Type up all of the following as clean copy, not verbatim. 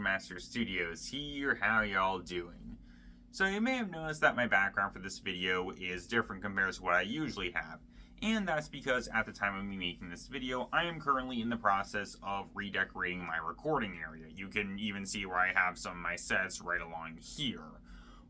Master Studios here. How y'all doing? So you may have noticed that my background for this video is different compared to what I usually have. And that's because at the time of me making this video, I am currently in the process of redecorating my recording area. You can even see where I have some of my sets right along here.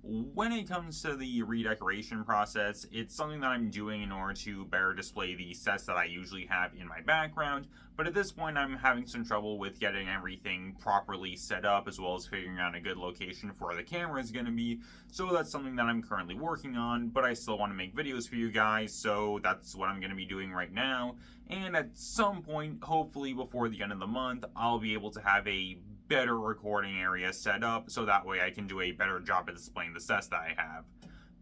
When it comes to the redecoration process, it's something that I'm doing in order to better display the sets that I usually have in my background, but at this point I'm having some trouble with getting everything properly set up, as well as figuring out a good location for where the camera is going to be, so that's something that I'm currently working on, but I still want to make videos for you guys, so that's what I'm going to be doing right now, and at some point, hopefully before the end of the month, I'll be able to have a better recording area set up, so that way I can do a better job at displaying the sets that I have.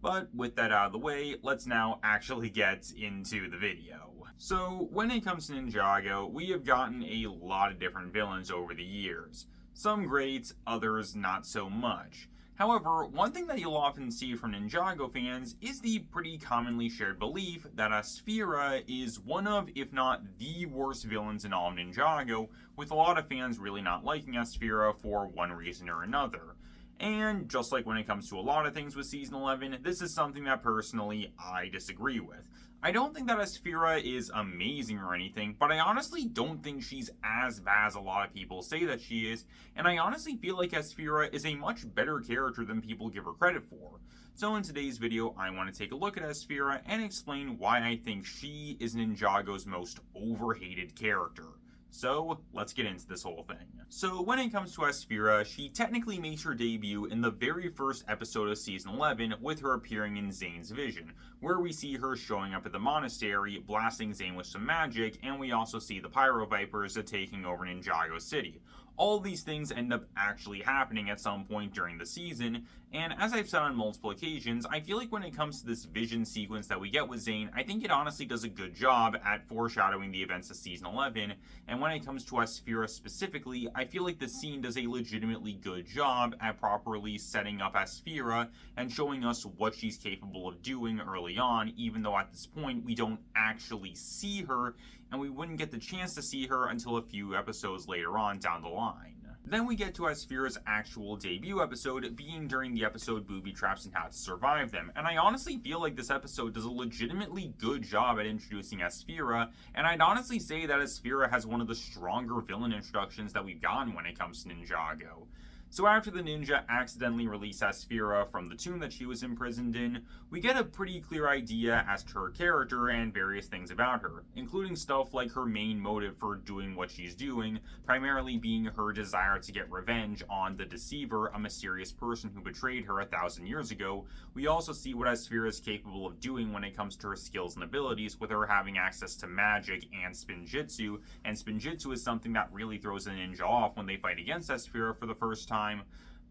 But with that out of the way, let's now actually get into the video. So when it comes to Ninjago, we have gotten a lot of different villains over the years. Some great, others not so much. However, one thing that you'll often see from Ninjago fans is the pretty commonly shared belief that Aspheera is one of, if not the worst villains in all of Ninjago, with a lot of fans really not liking Aspheera for one reason or another. And just like when it comes to a lot of things with Season 11, this is something that personally I disagree with. I don't think that Aspheera is amazing or anything, but I honestly don't think she's as bad as a lot of people say that she is, and I honestly feel like Aspheera is a much better character than people give her credit for. So in today's video, I want to take a look at Aspheera and explain why I think she is Ninjago's most overhated character. So, let's get into this whole thing. So, when it comes to Aspheera, she technically makes her debut in the very first episode of Season 11 with her appearing in Zane's vision, where we see her showing up at the monastery, blasting Zane with some magic, and we also see the Pyro Vipers taking over Ninjago City. All these things end up actually happening at some point during the season, and as I've said on multiple occasions, I feel like when it comes to this vision sequence that we get with Zane, I think it honestly does a good job at foreshadowing the events of Season 11, and when it comes to Aspheera specifically, I feel like the scene does a legitimately good job at properly setting up Aspheera and showing us what she's capable of doing early on, even though at this point we don't actually see her, and we wouldn't get the chance to see her until a few episodes later on down the line. Then we get to Aspheera's actual debut episode, being during the episode Booby Traps and How to Survive Them, and I honestly feel like this episode does a legitimately good job at introducing Aspheera, and I'd honestly say that Aspheera has one of the stronger villain introductions that we've gotten when it comes to Ninjago. So after the ninja accidentally released Aspheera from the tomb that she was imprisoned in, we get a pretty clear idea as to her character and various things about her, including stuff like her main motive for doing what she's doing, primarily being her desire to get revenge on the Deceiver, a mysterious person who betrayed her 1,000 years ago. We also see what Aspheera is capable of doing when it comes to her skills and abilities, with her having access to magic and spinjitzu, and spinjitzu is something that really throws a ninja off when they fight against Aspheera for the first time.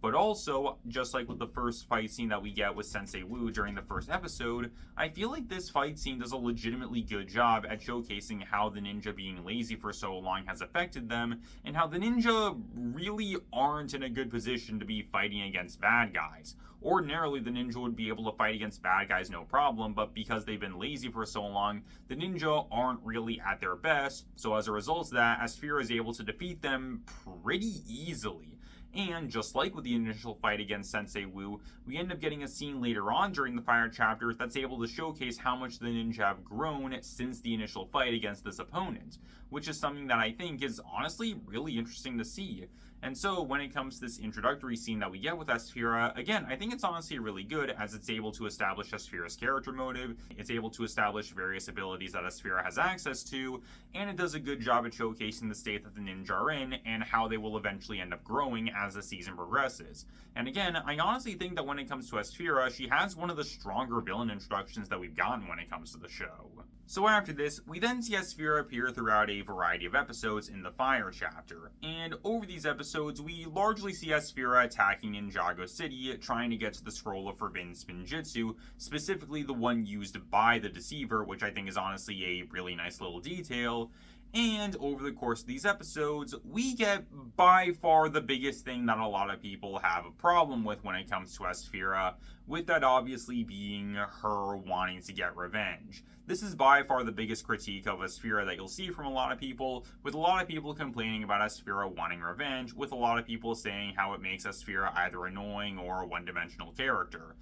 But also, just like with the first fight scene that we get with Sensei Wu during the first episode, I feel like this fight scene does a legitimately good job at showcasing how the ninja being lazy for so long has affected them, and how the ninja really aren't in a good position to be fighting against bad guys. Ordinarily, the ninja would be able to fight against bad guys no problem, but because they've been lazy for so long, the ninja aren't really at their best, so as a result of that, Aspheera is able to defeat them pretty easily. And just like with the initial fight against Sensei Wu, we end up getting a scene later on during the fire chapter that's able to showcase how much the ninja have grown since the initial fight against this opponent, which is something that I think is honestly really interesting to see. And so when it comes to this introductory scene that we get with Aspheera, again, I think it's honestly really good as it's able to establish Aspheera's character motive, it's able to establish various abilities that Aspheera has access to, and it does a good job at showcasing the state that the ninja are in and how they will eventually end up growing as the season progresses. And again, I honestly think that when it comes to Aspheera, she has one of the stronger villain introductions that we've gotten when it comes to the show. So after this, we then see Aspheera appear throughout a variety of episodes in the Fire chapter, and over these episodes, we largely see Aspheera attacking Ninjago City, trying to get to the Scroll of Forbidden Spinjitzu, specifically the one used by the Deceiver, which I think is honestly a really nice little detail. And over the course of these episodes, we get by far the biggest thing that a lot of people have a problem with when it comes to Aspheera, with that obviously being her wanting to get revenge. This is by far the biggest critique of Aspheera that you'll see from a lot of people, with a lot of people complaining about Aspheera wanting revenge, with a lot of people saying how it makes Aspheera either annoying or a one-dimensional character.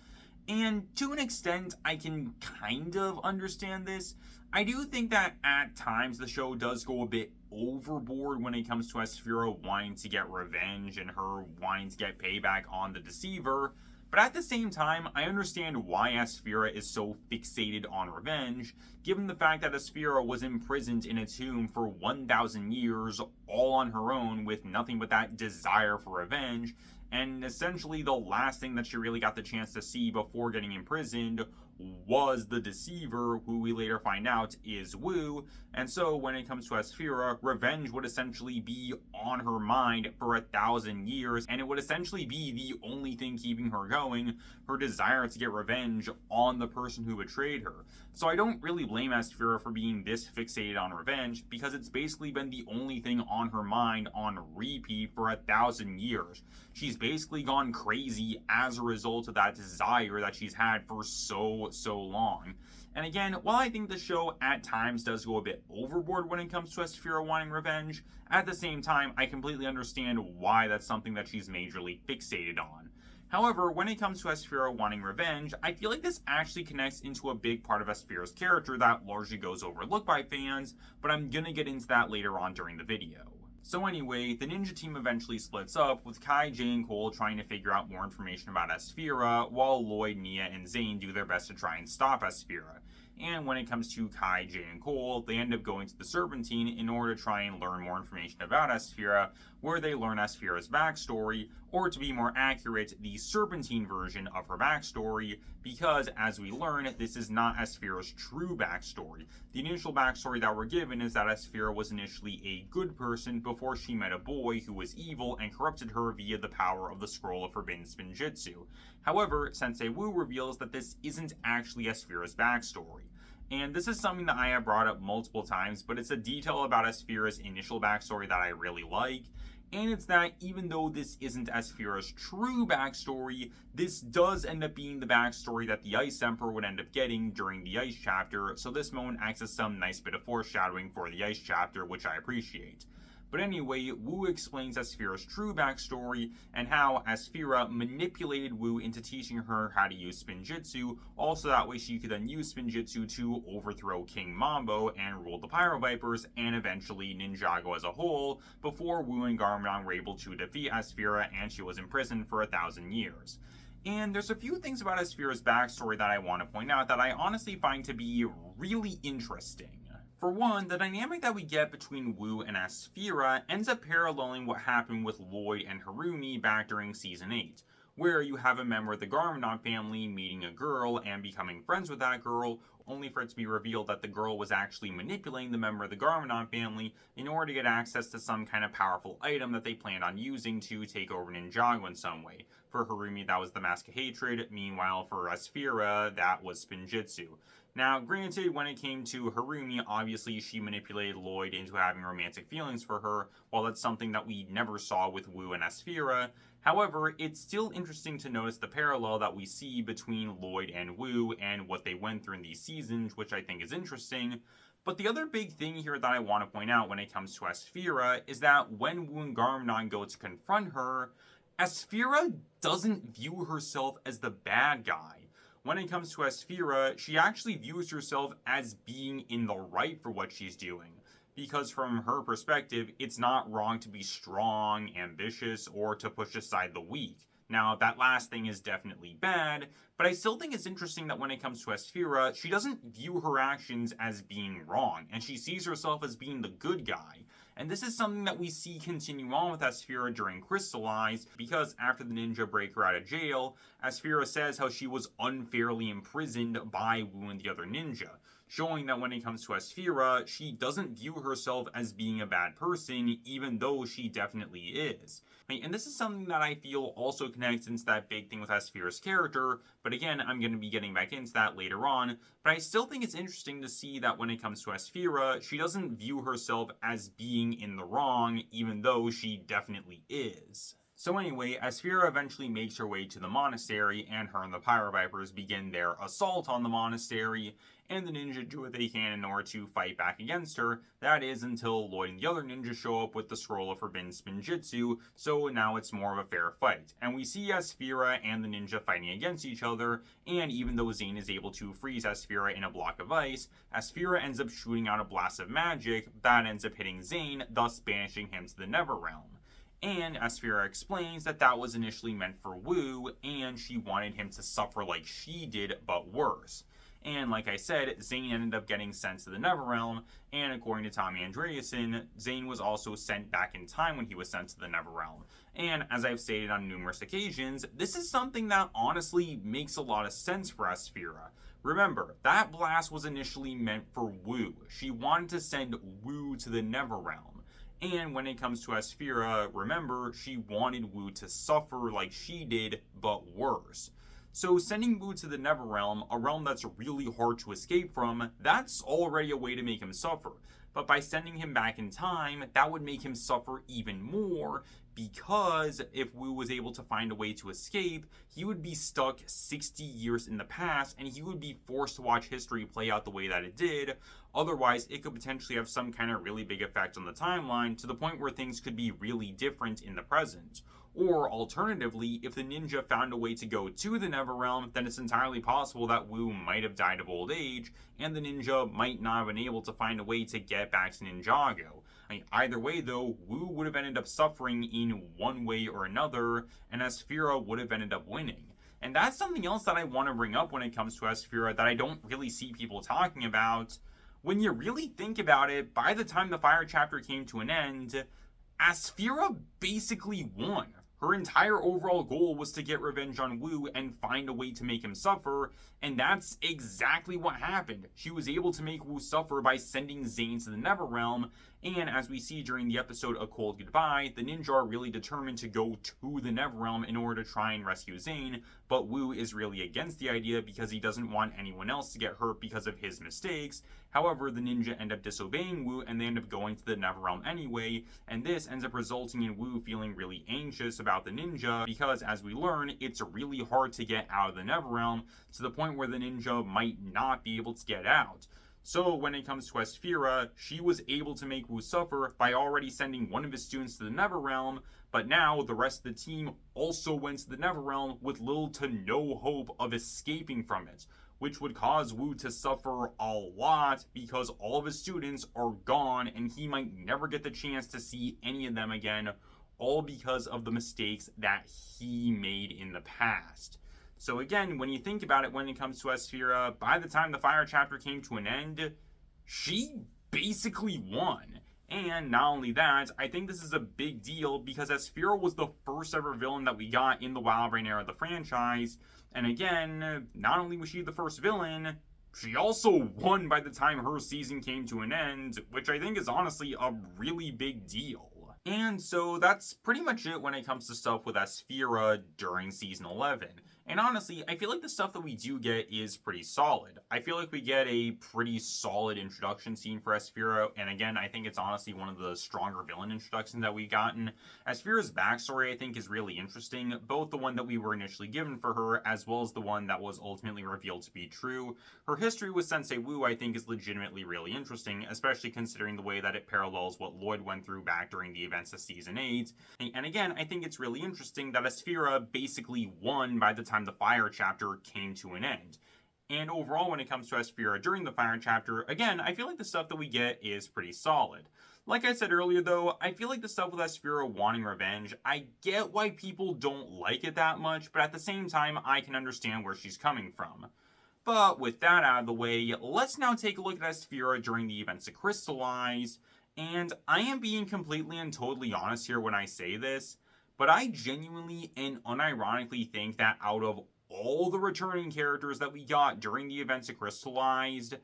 And to an extent, I can kind of understand this. I do think that at times the show does go a bit overboard when it comes to Aspheera wanting to get revenge and her wanting to get payback on the Deceiver. But at the same time, I understand why Aspheera is so fixated on revenge, given the fact that Aspheera was imprisoned in a tomb for 1,000 years, all on her own, with nothing but that desire for revenge, and essentially the last thing that she really got the chance to see before getting imprisoned was the Deceiver, who we later find out is Wu. And so when it comes to Aspheera, revenge would essentially be on her mind for 1,000 years, and it would essentially be the only thing keeping her going, her desire to get revenge on the person who betrayed her. So I don't really blame Aspheera for being this fixated on revenge, because it's basically been the only thing on her mind on repeat for 1,000 years. She's basically gone crazy as a result of that desire that she's had for so long. And again, while I think the show at times does go a bit overboard when it comes to Aspheera wanting revenge, at the same time, I completely understand why that's something that she's majorly fixated on. However, when it comes to Aspheera wanting revenge, I feel like this actually connects into a big part of Aspheera's character that largely goes overlooked by fans, but I'm gonna get into that later on during the video. So anyway, the ninja team eventually splits up, with Kai, Jay, and Cole trying to figure out more information about Aspheera, while Lloyd, Nia, and Zane do their best to try and stop Aspheera. And when it comes to Kai, Jay, and Cole, they end up going to the Serpentine in order to try and learn more information about Aspheera, where they learn Aspheera's backstory, or to be more accurate, the Serpentine version of her backstory, because as we learn, this is not Aspheera's true backstory. The initial backstory that we're given is that Aspheera was initially a good person before she met a boy who was evil and corrupted her via the power of the Scroll of Forbidden Spinjitzu. However, Sensei Wu reveals that this isn't actually Aspheera's backstory. And this is something that I have brought up multiple times, but it's a detail about Aspheera's initial backstory that I really like. And it's that even though this isn't Aspheera's true backstory, this does end up being the backstory that the Ice Emperor would end up getting during the Ice chapter, so this moment acts as some nice bit of foreshadowing for the Ice chapter, which I appreciate. But anyway, Wu explains Aspheera's true backstory and how Aspheera manipulated Wu into teaching her how to use Spinjitzu, also that way she could then use Spinjitzu to overthrow King Mambo and rule the Pyro Vipers and eventually Ninjago as a whole, before Wu and Garmadon were able to defeat Aspheera and she was imprisoned for 1,000 years. And there's a few things about Aspheera's backstory that I want to point out that I honestly find to be really interesting. For one, the dynamic that we get between Wu and Aspheera ends up paralleling what happened with Lloyd and Harumi back during Season 8, where you have a member of the Garmadon family meeting a girl and becoming friends with that girl, only for it to be revealed that the girl was actually manipulating the member of the Garmadon family in order to get access to some kind of powerful item that they planned on using to take over Ninjago in some way. For Harumi, that was the Mask of Hatred, meanwhile for Aspheera, that was Spinjitzu. Now, granted, when it came to Harumi, obviously she manipulated Lloyd into having romantic feelings for her, while that's something that we never saw with Wu and Aspheera. However, it's still interesting to notice the parallel that we see between Lloyd and Wu and what they went through in these seasons, which I think is interesting. But the other big thing here that I want to point out when it comes to Aspheera is that when Wu and Garmadon go to confront her, Aspheera doesn't view herself as the bad guy. When it comes to Aspheera, she actually views herself as being in the right for what she's doing. Because from her perspective, it's not wrong to be strong, ambitious, or to push aside the weak. Now, that last thing is definitely bad, but I still think it's interesting that when it comes to Aspheera, she doesn't view her actions as being wrong, and she sees herself as being the good guy. And this is something that we see continue on with Aspheera during Crystallized, because after the ninja break her out of jail, Aspheera says how she was unfairly imprisoned by Wu and the other ninja. showing that when it comes to Aspheera, she doesn't view herself as being a bad person, even though she definitely is. And this is something that I feel also connects into that big thing with Aspheera's character, but again, I'm going to be getting back into that later on. But I still think it's interesting to see that when it comes to Aspheera, she doesn't view herself as being in the wrong, even though she definitely is. So anyway, Aspheera eventually makes her way to the monastery, and her and the Pyrovipers begin their assault on the monastery, and the ninja do what they can in order to fight back against her. That is until Lloyd and the other ninjas show up with the Scroll of Forbidden Spinjitzu, so now it's more of a fair fight. And we see Aspheera and the ninja fighting against each other, and even though Zane is able to freeze Aspheera in a block of ice, Aspheera ends up shooting out a blast of magic that ends up hitting Zane, thus banishing him to the Neverrealm. And Aspheera explains that that was initially meant for Wu, and she wanted him to suffer like she did, but worse. And like I said, Zane ended up getting sent to the Neverrealm, and according to Tommy Andreasen, Zane was also sent back in time when he was sent to the Neverrealm. And as I've stated on numerous occasions, this is something that honestly makes a lot of sense for Aspheera. Remember, that blast was initially meant for Wu. She wanted to send Wu to the Neverrealm. And when it comes to Aspheera, remember, she wanted Wu to suffer like she did, but worse. So sending Wu to the Neverrealm, a realm that's really hard to escape from, that's already a way to make him suffer. But by sending him back in time, that would make him suffer even more, because if Wu was able to find a way to escape, he would be stuck 60 years in the past, and he would be forced to watch history play out the way that it did. Otherwise, it could potentially have some kind of really big effect on the timeline, to the point where things could be really different in the present. Or alternatively, if the ninja found a way to go to the Neverrealm, then it's entirely possible that Wu might have died of old age, and the ninja might not have been able to find a way to get back to Ninjago. Either way though, Wu would have ended up suffering in one way or another, and Aspheera would have ended up winning. And that's something else that I want to bring up when it comes to Aspheera that I don't really see people talking about. When you really think about it, by the time the Fire chapter came to an end, Aspheera basically won. Her entire overall goal was to get revenge on Wu and find a way to make him suffer, and that's exactly what happened. She was able to make Wu suffer by sending Zane to the Neverrealm, and as we see during the episode A Cold Goodbye, the ninja are really determined to go to the Neverrealm in order to try and rescue Zane, but Wu is really against the idea because he doesn't want anyone else to get hurt because of his mistakes. However, the ninja end up disobeying Wu and they end up going to the Neverrealm anyway, and this ends up resulting in Wu feeling really anxious about the ninja because, as we learn, it's really hard to get out of the Neverrealm, to the point where the ninja might not be able to get out. So when it comes to Aspheera, she was able to make Wu suffer by already sending one of his students to the Neverrealm, but now the rest of the team also went to the Neverrealm with little to no hope of escaping from it, which would cause Wu to suffer a lot because all of his students are gone and he might never get the chance to see any of them again, all because of the mistakes that he made in the past. So again, when you think about it, when it comes to Aspheera, by the time the Fire chapter came to an end, she basically won. And not only that, I think this is a big deal because Aspheera was the first ever villain that we got in the Wildbrain era of the franchise. And again, not only was she the first villain, she also won by the time her season came to an end, which I think is honestly a really big deal. And so that's pretty much it when it comes to stuff with Aspheera during Season 11. And honestly, I feel like the stuff that we do get is pretty solid. I feel like we get a pretty solid introduction scene for Aspheera, and again, I think it's honestly one of the stronger villain introductions that we've gotten. Aspheera's backstory, I think, is really interesting, both the one that we were initially given for her, as well as the one that was ultimately revealed to be true. Her history with Sensei Wu, I think, is legitimately really interesting, especially considering the way that it parallels what Lloyd went through back during the events of Season 8. And again, I think it's really interesting that Aspheera basically won by the time the Fire chapter came to an end. And overall, when it comes to Aspheera during the Fire chapter, again, I feel like the stuff that we get is pretty solid. Like I said earlier though, I feel like the stuff with Aspheera wanting revenge, I get why people don't like it that much, but at the same time, I can understand where she's coming from. But with that out of the way, let's now take a look at Aspheera during the events of Crystallized. And I am being completely and totally honest here when I say this, but I genuinely and unironically think that out of all the returning characters that we got during the events of Crystallized,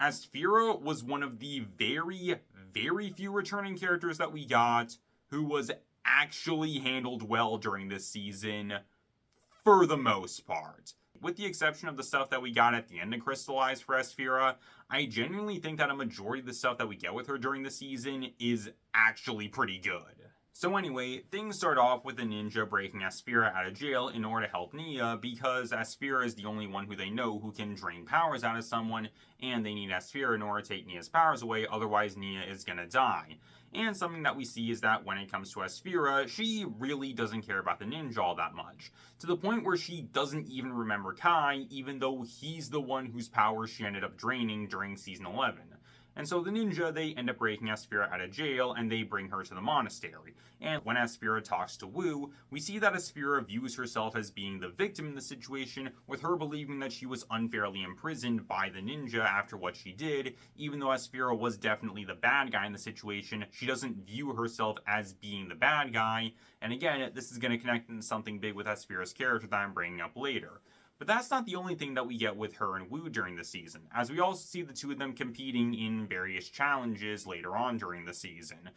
Aspheera was one of the very, very few returning characters that we got who was actually handled well during this season for the most part. With the exception of the stuff that we got at the end of Crystallized for Aspheera, I genuinely think that a majority of the stuff that we get with her during the season is actually pretty good. So anyway, things start off with the ninja breaking Aspheera out of jail in order to help Nia, because Aspheera is the only one who they know who can drain powers out of someone, and they need Aspheera in order to take Nia's powers away, otherwise Nia is gonna die. And something that we see is that when it comes to Aspheera, she really doesn't care about the ninja all that much, to the point where she doesn't even remember Kai, even though he's the one whose powers she ended up draining during season 11. And so the ninja, they end up breaking Aspheera out of jail, and they bring her to the monastery. And when Aspheera talks to Wu, we see that Aspheera views herself as being the victim in the situation, with her believing that she was unfairly imprisoned by the ninja after what she did. Even though Aspheera was definitely the bad guy in the situation, she doesn't view herself as being the bad guy. And again, this is going to connect into something big with Aspheera's character that I'm bringing up later. But that's not the only thing that we get with her and Wu during the season, as we also see the two of them competing in various challenges later on during the season.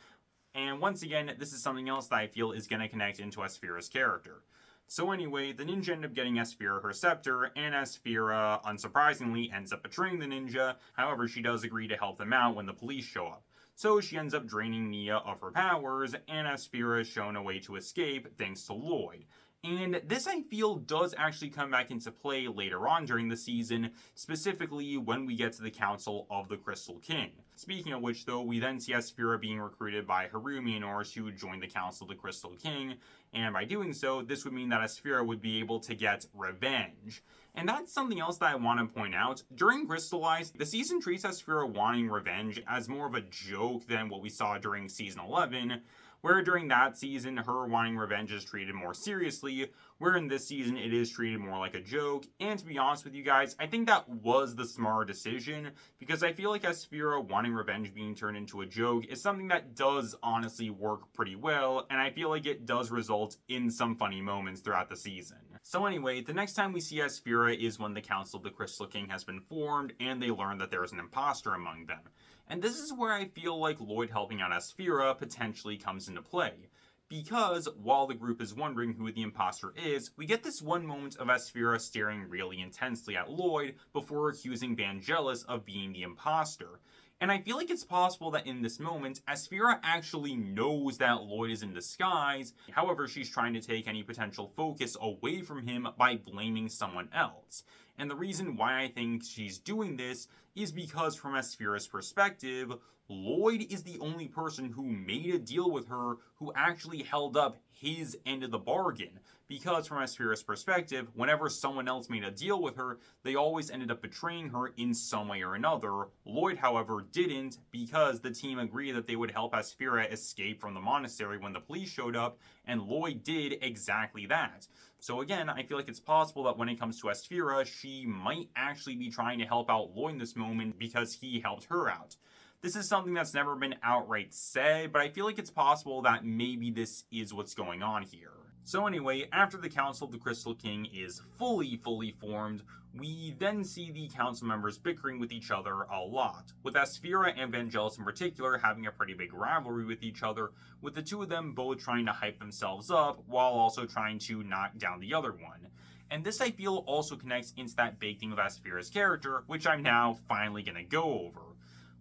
And once again, this is something else that I feel is going to connect into Aspheera's character. So anyway, the ninja end up getting Aspheera her scepter, and Aspheera, unsurprisingly, ends up betraying the ninja. However, she does agree to help them out when the police show up. So she ends up draining Nia of her powers, and Aspheera is shown a way to escape thanks to Lloyd. And this, I feel, does actually come back into play later on during the season, specifically when we get to the Council of the Crystal King. Speaking of which, though, we then see Aspheera being recruited by Harumi in order to join the Council of the Crystal King, and by doing so, this would mean that Aspheera would be able to get revenge. And that's something else that I want to point out. During Crystallized, the season treats Aspheera wanting revenge as more of a joke than what we saw during season 11, where during that season, her wanting revenge is treated more seriously, where in this season it is treated more like a joke. And to be honest with you guys, I think that was the smarter decision, because I feel like Aspheera wanting revenge being turned into a joke is something that does honestly work pretty well, and I feel like it does result in some funny moments throughout the season. So anyway, the next time we see Aspheera is when the Council of the Crystal King has been formed, and they learn that there is an imposter among them. And this is where I feel like Lloyd helping out Aspheera potentially comes into play. Because while the group is wondering who the imposter is, we get this one moment of Aspheera staring really intensely at Lloyd before accusing Vangelis of being the imposter. And I feel like it's possible that in this moment, Aspheera actually knows that Lloyd is in disguise. However, she's trying to take any potential focus away from him by blaming someone else. And the reason why I think she's doing this is because from Aspheera's perspective, Lloyd is the only person who made a deal with her who actually held up his end of the bargain. Because from Aspheera's perspective, whenever someone else made a deal with her, they always ended up betraying her in some way or another. Lloyd, however, didn't, because the team agreed that they would help Aspheera escape from the monastery when the police showed up, and Lloyd did exactly that. So again, I feel like it's possible that when it comes to Aspheera, she might actually be trying to help out Lloyd in this moment because he helped her out. This is something that's never been outright said, but I feel like it's possible that maybe this is what's going on here. So anyway, after the Council of the Crystal King is fully formed, we then see the council members bickering with each other a lot, with Aspheera and Vangelis in particular having a pretty big rivalry with each other, with the two of them both trying to hype themselves up while also trying to knock down the other one. And this, I feel, also connects into that big thing of Aspheera's character, which I'm now finally going to go over.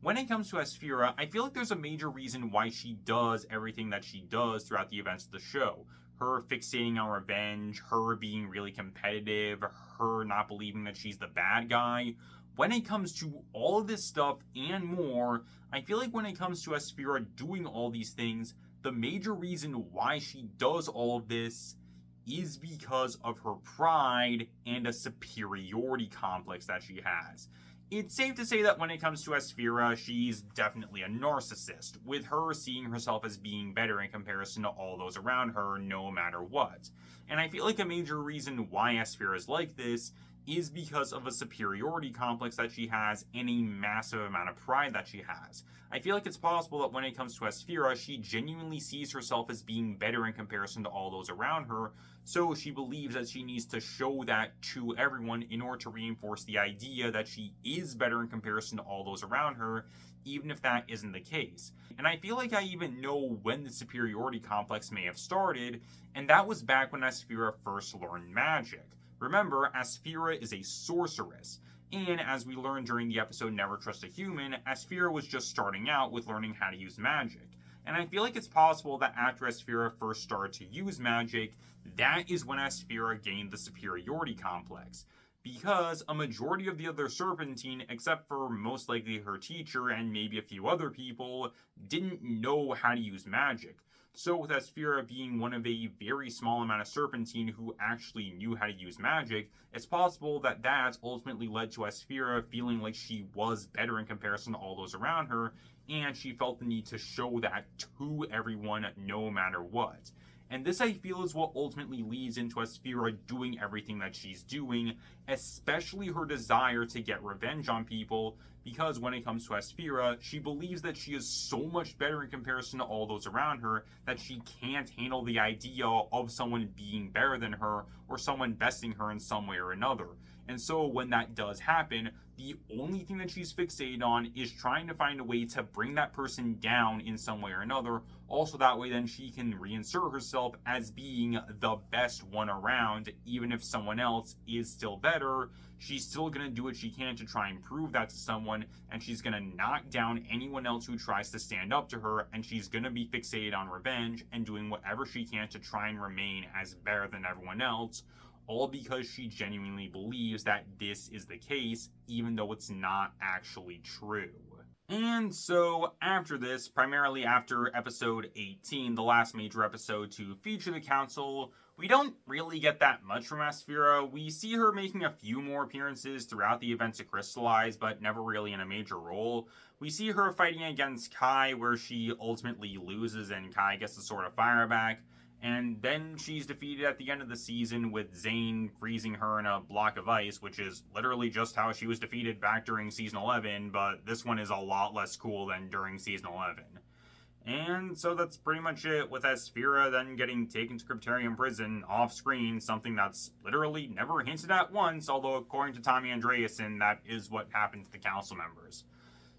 When it comes to Aspheera, I feel like there's a major reason why she does everything that she does throughout the events of the show. Her fixating on revenge, her being really competitive, her not believing that she's the bad guy. When it comes to all of this stuff and more, I feel like when it comes to Aspheera doing all these things, the major reason why she does all of this is because of her pride and a superiority complex that she has. It's safe to say that when it comes to Aspheera, she's definitely a narcissist, with her seeing herself as being better in comparison to all those around her, no matter what. And I feel like a major reason why Aspheera is like this is because of a superiority complex that she has and a massive amount of pride that she has. I feel like it's possible that when it comes to Aspheera, she genuinely sees herself as being better in comparison to all those around her, so she believes that she needs to show that to everyone in order to reinforce the idea that she is better in comparison to all those around her, even if that isn't the case. And I feel like I even know when the superiority complex may have started, and that was back when Aspheera first learned magic. Remember, Aspheera is a sorceress, and as we learned during the episode Never Trust a Human, Aspheera was just starting out with learning how to use magic. And I feel like it's possible that after Aspheera first started to use magic, that is when Aspheera gained the superiority complex. Because a majority of the other Serpentine, except for most likely her teacher and maybe a few other people, didn't know how to use magic. So with Aspheera being one of a very small amount of Serpentine who actually knew how to use magic, it's possible that that ultimately led to Aspheera feeling like she was better in comparison to all those around her, and she felt the need to show that to everyone no matter what. And this, I feel, is what ultimately leads into Aspheera doing everything that she's doing, especially her desire to get revenge on people, because when it comes to Aspheera, she believes that she is so much better in comparison to all those around her that she can't handle the idea of someone being better than her or someone besting her in some way or another. And so when that does happen, the only thing that she's fixated on is trying to find a way to bring that person down in some way or another. Also, that way then she can reinsert herself as being the best one around. Even if someone else is still better, she's still going to do what she can to try and prove that to someone, and she's going to knock down anyone else who tries to stand up to her, and she's going to be fixated on revenge and doing whatever she can to try and remain as better than everyone else, all because she genuinely believes that this is the case, even though it's not actually true. And so, after this, primarily after episode 18, the last major episode to feature the Council, we don't really get that much from Aspheera. We see her making a few more appearances throughout the events of Crystallized, but never really in a major role. We see her fighting against Kai, where she ultimately loses and Kai gets the Sword of Fire back. And then she's defeated at the end of the season with Zane freezing her in a block of ice, which is literally just how she was defeated back during Season 11, but this one is a lot less cool than during Season 11. And so that's pretty much it, with Aspheera then getting taken to Cryptarium Prison off-screen, something that's literally never hinted at once, although according to Tommy Andreasen, that is what happened to the Council members.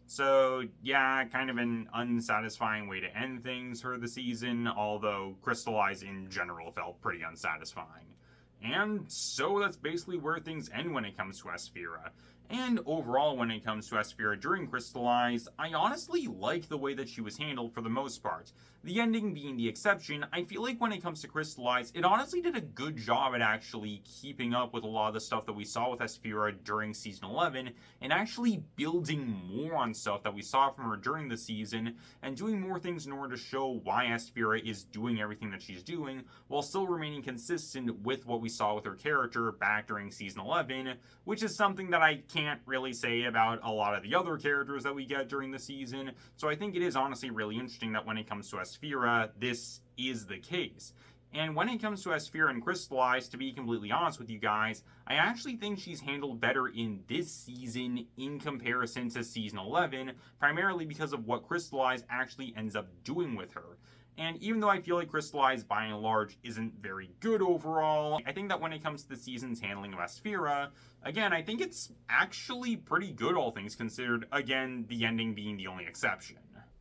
So, yeah, kind of an unsatisfying way to end things for the season, although Crystallized in general felt pretty unsatisfying. And so that's basically where things end when it comes to Aspheera. And overall, when it comes to Aspheera during Crystallized, I honestly like the way that she was handled for the most part. The ending being the exception, I feel like when it comes to Crystallized, it honestly did a good job at actually keeping up with a lot of the stuff that we saw with Aspheera during Season 11, and actually building more on stuff that we saw from her during the season, and doing more things in order to show why Aspheera is doing everything that she's doing, while still remaining consistent with what we saw with her character back during Season 11, which is something that I can't really say about a lot of the other characters that we get during the season. So I think it is honestly really interesting that when it comes to Aspheera, this is the case. And when it comes to Aspheera and Crystallized, to be completely honest with you guys, I actually think she's handled better in this season in comparison to Season 11, primarily because of what Crystallized actually ends up doing with her. And even though I feel like Crystallized, by and large, isn't very good overall, I think that when it comes to the season's handling of Aspheera, again, I think it's actually pretty good, all things considered, again, the ending being the only exception.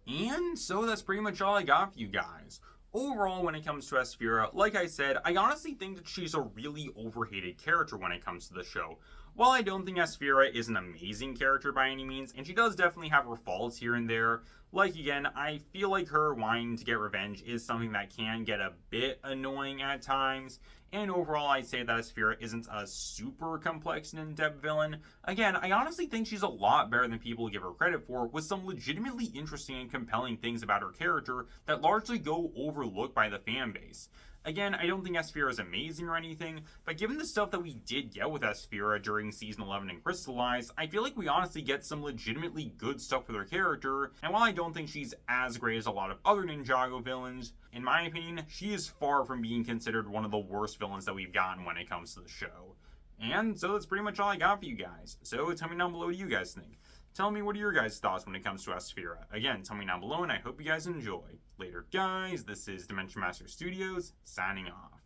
And so that's pretty much all I got for you guys. Overall, when it comes to Aspheera, like I said, I honestly think that she's a really overhated character when it comes to the show. While I don't think Aspheera is an amazing character by any means, and she does definitely have her faults here and there, like again, I feel like her wanting to get revenge is something that can get a bit annoying at times, and overall I'd say that Aspheera isn't a super complex and in-depth villain. Again, I honestly think she's a lot better than people give her credit for, with some legitimately interesting and compelling things about her character that largely go overlooked by the fanbase. Again, I don't think Aspheera is amazing or anything, but given the stuff that we did get with Aspheera during Season 11 and Crystallized, I feel like we honestly get some legitimately good stuff with her character, and while I don't think she's as great as a lot of other Ninjago villains, in my opinion, she is far from being considered one of the worst villains that we've gotten when it comes to the show. And so that's pretty much all I got for you guys. So tell me down below what you guys think. Tell me what are your guys' thoughts when it comes to Aspheera. Again, tell me down below, and I hope you guys enjoy. Later, guys. This is Dimension Master Studios, signing off.